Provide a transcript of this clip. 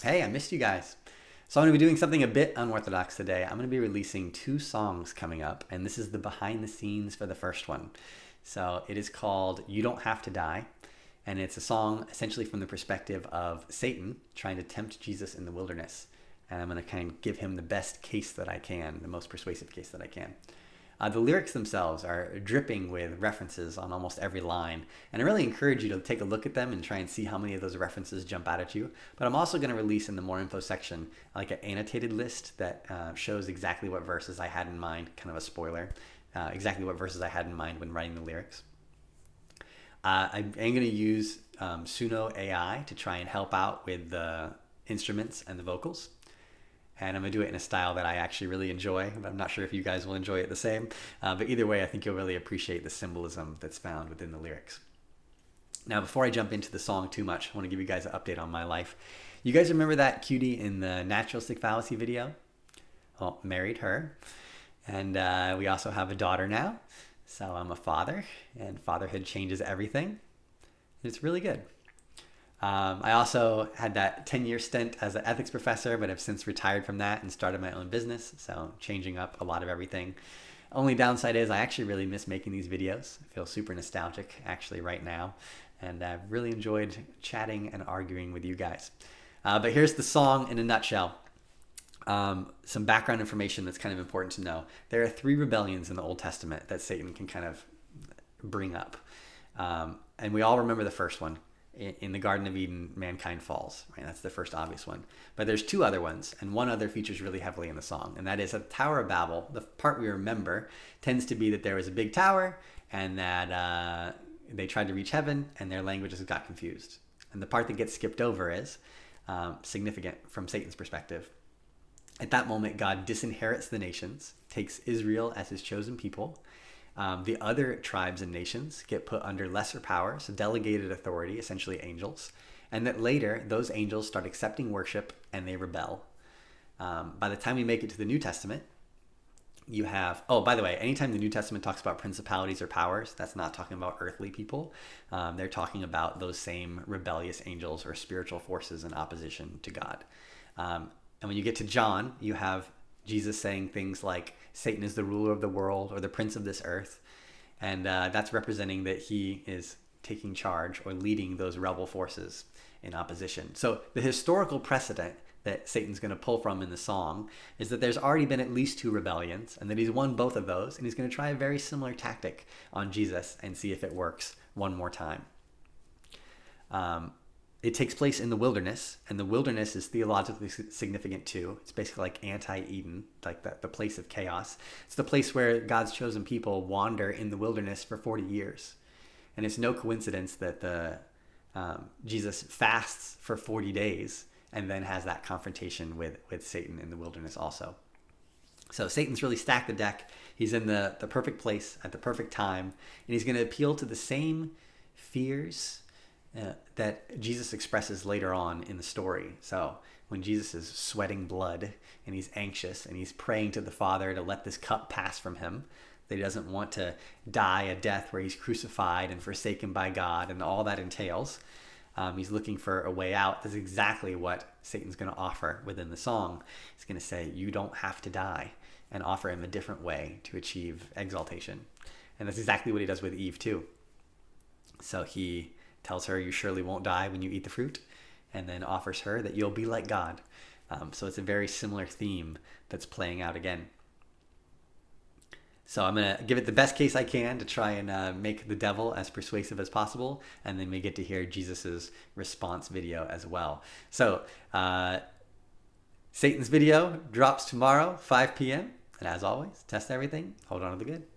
Hey, I missed you guys. So I'm going to be doing something a bit unorthodox today. I'm going to be releasing two songs coming up, and this is the behind the scenes for the first one. So it is called You Don't Have to Die, and it's a song essentially from the perspective of Satan trying to tempt Jesus in the wilderness. And I'm going to kind of give him the best case that I can, the most persuasive case that I can. The lyrics themselves are dripping with references on almost every line, and I really encourage you to take a look at them and try and see how many of those references jump out at you. But I'm also going to release in the more info section like an annotated list that shows exactly what verses I had in mind, kind of a spoiler, exactly what verses I had in mind when writing the lyrics. I am going to use Suno AI to try and help out with the instruments and the vocals. And I'm going to do it in a style that I actually really enjoy. But I'm not sure if you guys will enjoy it the same. But either way, I think you'll really appreciate the symbolism that's found within the lyrics. Now, before I jump into the song too much, I want to give you guys an update on my life. You guys remember that cutie in the naturalistic fallacy video? Well, married her. And we also have a daughter now. So I'm a father, and fatherhood changes everything. It's really good. I also had that 10-year stint as an ethics professor, but have since retired from that and started my own business. So changing up a lot of everything. Only downside is I actually really miss making these videos. I feel super nostalgic actually right now. And I've really enjoyed chatting and arguing with you guys. But here's the song in a nutshell. Some background information that's kind of important to know. There are 3 rebellions in the Old Testament that Satan can kind of bring up. And we all remember the first one. In the Garden of Eden, mankind falls, right? That's the first obvious one. But there's 2 other ones, and one other features really heavily in the song, and that is at the Tower of Babel. The part we remember tends to be that there was a big tower, and that they tried to reach heaven, and their languages got confused. And the part that gets skipped over is significant from Satan's perspective. At that moment, God disinherits the nations, takes Israel as his chosen people. The other tribes and nations get put under lesser powers, delegated authority, essentially angels, and that later those angels start accepting worship and they rebel. By the time we make it to the New Testament, you have, oh, by the way, anytime the New Testament talks about principalities or powers, that's not talking about earthly people. They're talking about those same rebellious angels or spiritual forces in opposition to God. And when you get to John, you have Jesus saying things like Satan is the ruler of the world or the prince of this earth. And that's representing that he is taking charge or leading those rebel forces in opposition. So the historical precedent that Satan's going to pull from in the song is that there's already been at least 2 rebellions and that he's won both of those. And he's going to try a very similar tactic on Jesus and see if it works one more time. It takes place in the wilderness, and the wilderness is theologically significant too. It's basically like anti-Eden, like the place of chaos. It's the place where God's chosen people wander in the wilderness for 40 years. And it's no coincidence that Jesus fasts for 40 days and then has that confrontation with Satan in the wilderness also. So Satan's really stacked the deck. He's in the perfect place at the perfect time, and he's going to appeal to the same fears that Jesus expresses later on in the story. So when Jesus is sweating blood and he's anxious and he's praying to the Father to let this cup pass from him, that he doesn't want to die a death where he's crucified and forsaken by God and all that entails. He's looking for a way out. That's exactly what Satan's going to offer within the song. He's going to say, you don't have to die, and offer him a different way to achieve exaltation. And that's exactly what he does with Eve too. So he tells her you surely won't die when you eat the fruit, and then offers her that you'll be like God. So it's a very similar theme that's playing out again. So I'm going to give it the best case I can to try and make the devil as persuasive as possible, and then we get to hear Jesus's response video as well. So Satan's video drops tomorrow, 5 p.m., and as always, test everything, hold on to the good.